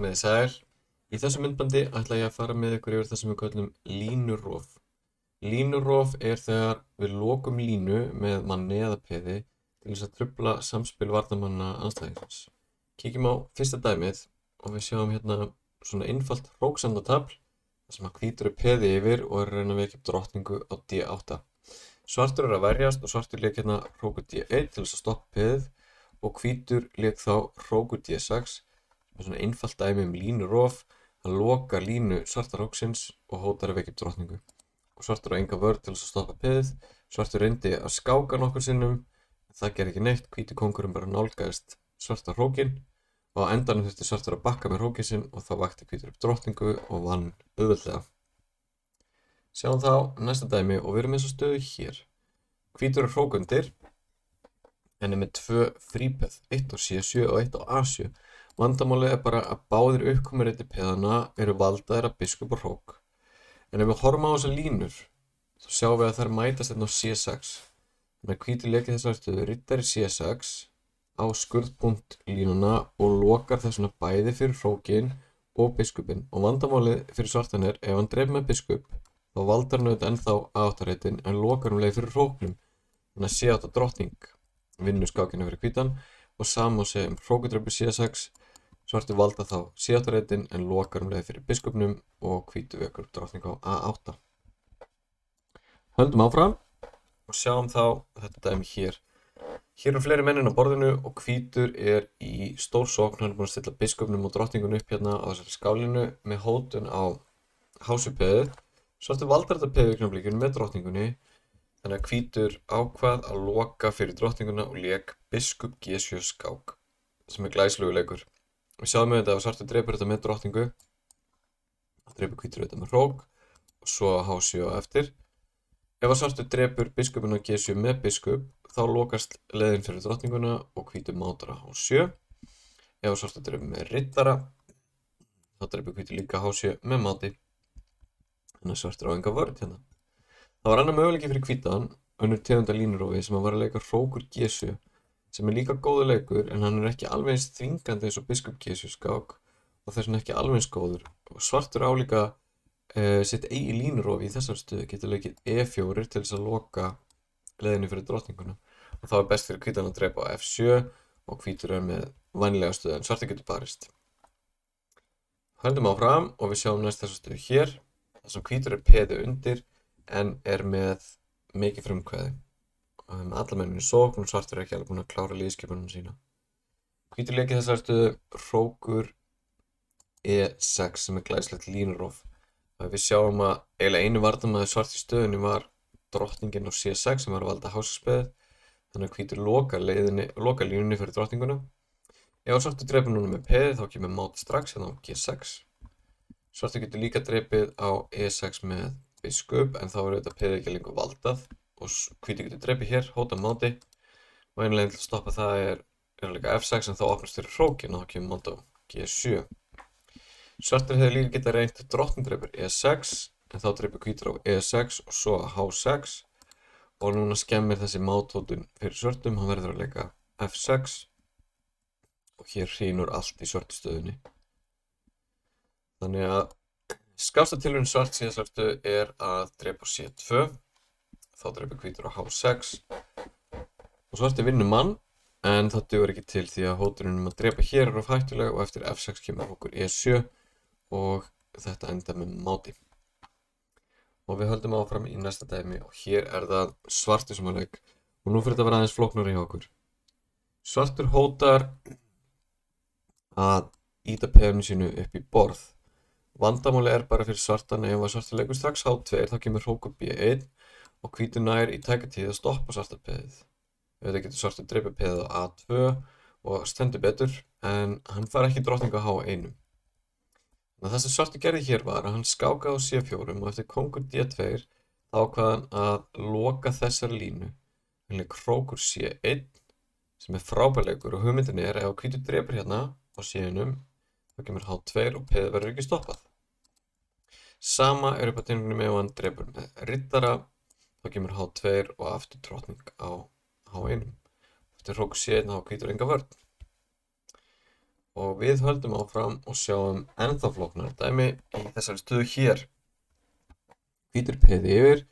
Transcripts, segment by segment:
Komið þið sæl. Í þessu myndbandi ætla ég að fara með ykkur yfir það sem við kallum línurof. Línurof er þegar við lokum línu með manni eða peði til þess að trufla samspil varnarmanna andstæðingsins. Kíkjum á fyrsta dæmið og við sjáum hérna svona einfalt hróksendatafl þar sem hvítur er peði yfir og er að reyna að vekja upp drottningu á D8. Svartur er að verjast og svartur lék hérna hrókur D1 til þess að stoppa peðið og hvítur lék þá hrókur D6 sem er svona einfalt dæmi línurof. Hann lokar línu svarta hróksins og hótar að vekja upp drottningu. Og svartur á enga vörn til þess að stoppa peðið. Svartur reyndi að skáka nokkur sinnum, en það gerði ekki neitt. Hvíti kóngurinn bara nálgaðist svarta hrókinn og á endanum þurfti svartur að bakka með hrókinn sinn og þá vakti hvítur upp drottningu og vann auðveldlega. Sjáum þá næsta dæmi og við erum eins og stöðu hér. Hvítur er hrókundir en er með 2 frípeð, 1 á C7 og 1 á A7. Vandamálið er bara að báðir uppkomureiti peðana eru valdaðir af biskup og hrók. En ef við horfum á þessar línur, þá sjáum við að þær mætast hérna á C6. Þannig að hvítur leikir þessar stöðu riddari C6 á skurðpunkt línuna og lokar þessuna bæði fyrir hrókinn og biskupinn. Og vandamálið fyrir svartan er, ef hann dreif með biskup, þá valdar hann auðvitað ennþá A8-reitin en lokar leið fyrir hróknum. Þannig að C8 drottning vinnur skákina fyrir hvítan og sama sé hrókudröpu C6. Svartur valda þá C8-reitin en lokar leið fyrir biskupnum og hvítu vekur drottning á A8. Höldum áfram og sjáum þá þetta dæmi hér. Hér eru fleiri mennin á borðinu og hvítur er í stór sókn. Hann er búinn að stilla biskupnum og drottningun upp hérna á þessari skálinu með hótun á H7-peðið. Svartur valdar þetta peðaugnablikinu með drottningunni, þannig að hvítur ákvað að loka fyrir drottninguna og lék biskup G7 skák, sem er glæsilegur leikur. Við sjáum auðvitað að svartur drepur þetta með drottningu, þá drepur hvítur þetta með hrók og svo H7 á eftir. Ef að svartur drepur biskupinn á G7 með biskup, þá lokast leiðin fyrir drottninguna og hvítur mátar á H7. Ef að svartur drepur með riddara, þá drepur hvítur líka H7 með máti. Þannig að svartur á enga vörn hérna. Það var annar möguleiki fyrir hvítan, önnur tegunda línurofi sem var að leika hrókur G7, sem er líka góður leikur en hann er ekki alveg eins þvingandi eins og biskup G7 skák og þess vegna ekki alveg eins góður. Og svartur á líka sitt eigi línurofi í þessar stöðu, getur leikið E4 til þess að loka leiðinu fyrir drottninguna. Og þá er best fyrir hvítan að drepa á F7 og hvítur er með vænlega stöðu en svartur getur barist. Höldum áfram og við sjáum næst þessa stöðu hér. Það sem hvítur er peði undir en er með mikið frumkvæði. Alla menninu sókn og svartur er ekki alveg búinn að klára liðskipunum sína. Hvítur leikir þessari stöðu hrókur E6 sem er glæsilegt línurof. Við sjáum að eiginlega einu varnarmaður svart í stöðunni var drottningin á C6 sem var að valda hásaspeðið. Þannig að hvítur loka línunni fyrir drottninguna. Ef svartur drepur núna með peði þá kemur máti strax hérna á G6. Svartur getur líka drepið á E6 með biskup en þá er auðvitað peðið ekki lengur valdað og hvítur getur drepið hér, hóta máti og einu leiðin til að stoppa það er að leika F6 en þá opnast fyrir hrókinn og þá kemur máti á G7. Svartur hefði líka getað reynt drottning drepur E6 en þá drepur hvítur á E6 og svo á H6 og núna skemmir þessi máthótun fyrir svörtum, hann verður að leika F6 og hér hrynur allt í svörtu stöðunni. Þannig að skásta tilraun svart síðasvartu er að drepa á C2, þá drepur hvítur á H6 og svartur vinnur mann en það dugar ekki til því að hótunin að drepa hér er of hættuleg og eftir F6 kemur okkur E7 og þetta enda með máti. Og við höldum áfram í næsta dæmi og hér er það svartur sem að leik og nú fyrir þetta að vera aðeins flóknari hjá okkur. Svartur hótar að ýta peðinu sínu upp í borð. Vandamáli er bara fyrir svartan ef að svartur leikur strax H2 þá kemur hrókur B1 og hvítur nær í tækatíð að stoppa svarta peðið. Auðvitað getur svartur dreipið peðið á A2 og stendur betur en hann fær ekki drottningu á H1. Það sem svartur gerði hér var að hann skákaði á C4 og eftir kóngur D2 þá ákvað hann að loka þessari línu. Hann leik hrókur C1 sem er frábær leikur og hugmyndin er ef hvítur dreipur hérna á C1 þá kemur H2 og peðið verður ekki stoppað. Sama er upp á teningunum ef hann drepur með riddara, þá kemur H2 og aftur drottning á H1. Eftir hrókur C1 þá hvítur enga vörn. Og við höldum áfram og sjáum ennþá flóknara dæmi í þessari stöðu hér. Hvítur peði yfir,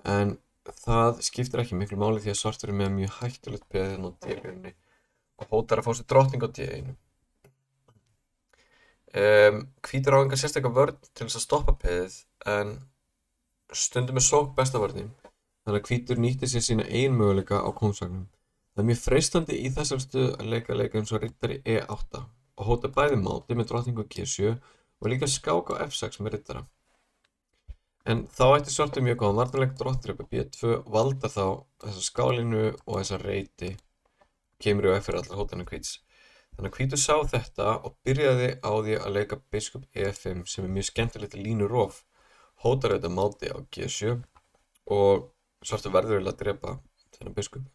en það skiptir ekki miklu máli því að svartur með mjög hættulegt peði hérna á D-línunni og hótar að fá sér drottning á D1. Hvítur á enga sérstaka vörn til þess að stoppa peðið, en stundum sókn besta vörnin, þannig að hvítur nýtti sér sína eigin möguleika á kóngsvagnum. Það mjög freistandi í þessari stöðu að leika eins og riddari E8 og hóta bæði máti með drottningu G7 og líka skák á F6 með riddara. En þá ætti svartur mjög góðan varnarleik, drottning B2 valda þá þessa skálinu og þessa reyti kemur í veg fyrir allar hótanir hvíts. Þannig að hvítur sá þetta og byrjaði á því að leika biskup E5 sem mjög skemmtilegt línurof. Hótar auðvitað máti á G7 og svartur verður að drepa þennan biskup.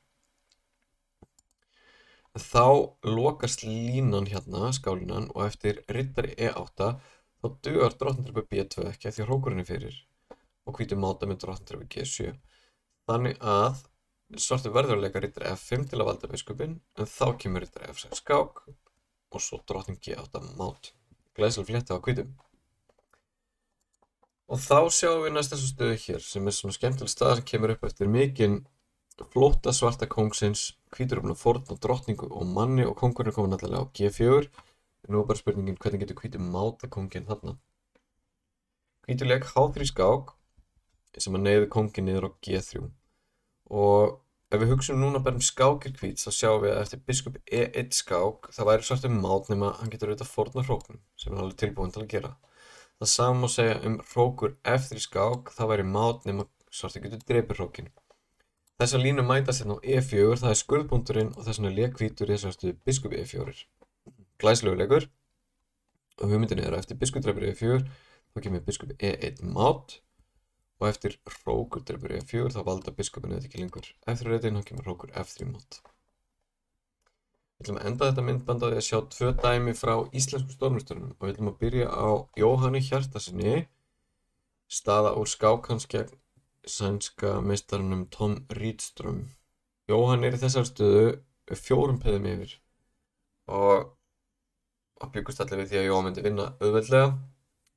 Þá lokast línan hérna, skálinan, og eftir riddari E8 þá dugar drottning B2 ekki af því að hrókurinn er fyrir og hvítur máta með drottning G7. Þannig að svartur verður að leika riddari F5 til að valda biskupinn, en þá kemur riddari F6 skák og svo drottning G8 mát. Glæsileg flétta á hvítum. Og þá sjáum við næst þessu stöðu hér sem er svona skemmtileg staða sem kemur upp eftir mikinn flótta svarta kóngsins. Hvítur er búinn að fórna drottningu og manni og kóngurinn er komin allavega á G4. Nú er bara spurningin hvernig getur hvítur máta kónginn þarna. Hvítur leik H3 skák sem að neyði kónginn niður á G3. Og ef við hugsaum núna bara skákir hvíts þá sjáum við að eftir biskup E1 skák það væri svartur mát nema hann getur auðvitað fórnað hróknum sem hann alveg tilbúinn til að gera. Það sama má segja hrókur F3 skák, það væri mát nema svartur getur drepið hrókinn. Þessar línu mætast hérna á E4, það er skurðpunkturinn og þess vegna lék hvítur í þessari stöðu biskup E4. Glæsilegur leikur og hugmyndin er að eftir biskup drepur E4 þá kemur biskup E1 mát og eftir hrókur drepur E4 þá valda biskupinn eða ekki lengur F3 reytin þá kemur hrókur F3 mát. Við ætlum að enda þetta myndband á því að sjá tvö dæmi frá íslenskum stórmeisturunum og við ætlum að byrja á Jóhanni Hjartarsyni, staða úr skák hans gegn sænska meistaranum Tom Rydström. Jóhann er í þessari stöðu 4 peðum yfir og byggust allir við því að Jóhann myndi vinna auðveldlega.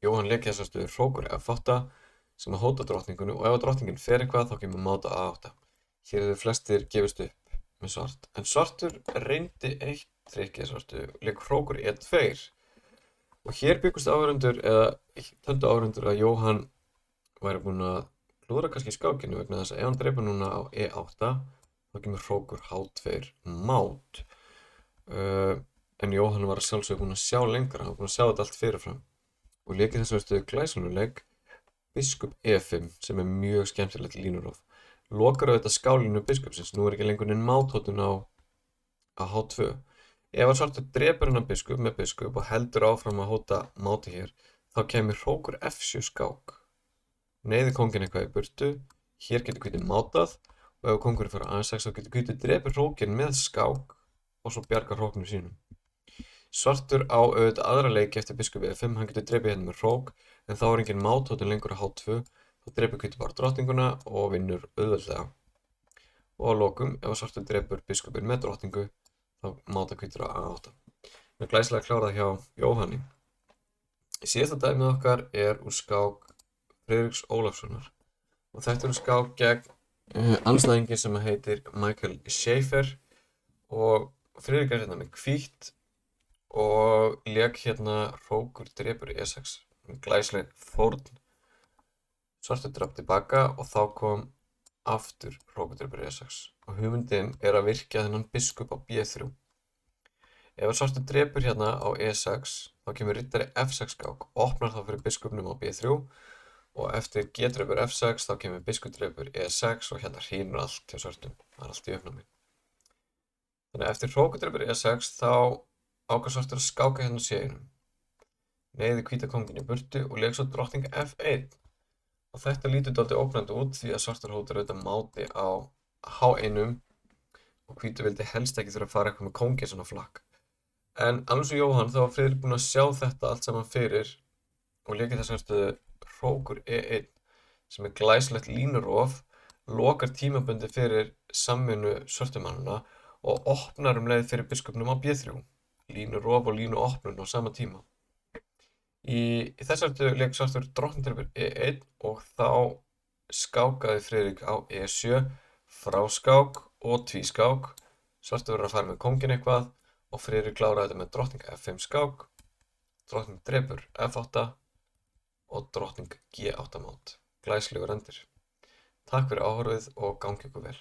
Jóhann lék í þessari stöðu hrókur F8 sem að hóta drottningunni og ef að drottningin fer eitthvað þá kemur máta A8. Hér eru flestir gefist upp með svart, en svartur reyndi eitt trikk í þessari stöðu og lék hrókur E2 og hér byggust áhorfendur eða töldu áhorfendur að Jóhann væri búinn að klúðra kannski skákinu vegna þess að ef hann dreipur núna á E8 þá kemur hrókur H2 mát. En Jóhann var að sjálfsögðu búinn að sjá lengra, hann var búinn að sjá þetta allt fyrirfram og lék í þessari stöðu glæsilegur biskup E5 sem er mjög skemmtilegt línurof. Lokar auðvitað skálinu biskupsins, nú er ekki lengur neinn máthóttun á H2. Ef að svartur drepur hennan biskup með biskup og heldur áfram að hóta máti hér, þá kemur hrókur F7 skák. Neyði kónginn eitthvað í burtu, hér getur hvítur mátað og ef kóngurinn fyrir A6 þá getur hvítur drepur hrókinn með skák og svo bjargar hróknum sínum. Svartur á auðvitað aðra leiki eftir biskup E5, hann getur drepið hérna með hrók en þá er engin máthóttun lengur á H2, þá drepur hvítur bara drottninguna og vinnur auðveldlega. Og að lokum, ef svartur drepur biskupinn með drottningu, þá máta hvítur á A8. Með glæsilega klárað hjá Jóhanni. Síðasta dæmið okkar er úr skák Friðriks Ólafssonar og þetta er skák gegn andstæðingi sem heitir Michael Schaefer og Friðrik er hérna með hvítt og lék hérna hrókur drepur E6. Glæsileg fórn. Svartur drap tilbaka og þá kom aftur hrókur drepur E6 og hugmyndin er að virkja þennan biskup á B3. Ef svartur drepur hérna á E6 þá kemur riddari F6 skák og opnar þá fyrir biskupnum á B3 og eftir G drepur F6 þá kemur biskup drepur E6 og hérna hrýnur allt hjá svartum. Það er allt í uppnámi. Þannig að eftir hrókur drepur E6 þá ákvað svartur að skáka hérna C1. Neyði hvíta kónginn í burtu og lék svo drottning F1 og þetta lítur dálítið ógnandi út því að svartur hótar auðvitað máti á H1 og hvítur vildi helst ekki þurfa að fara eitthvað með kónginn svona flakk. En alveg svo Jóhann þá var Friðrik búinn að sjá þetta allt saman fyrir og lék í þessari stöðu hrókur E1 sem er glæsilegt línurof, lokar tímabundið fyrir samvinnu svörtumannanna og opnar leið fyrir biskupnum á B3. línurof og línuopnun á sama tíma. Í þessari leik svartur drottningdrepur E1 og þá skákaði Friðrik á E7, fráskák og tvískák. Svartur verður að fara með kónginn eitthvað og Friðrik kláraði þetta með drottning F5 skák, drottning drepur F8 og drottning G8 mót. Glæsilegur endir. Takk fyrir áhorfið og gangi ykkur vel.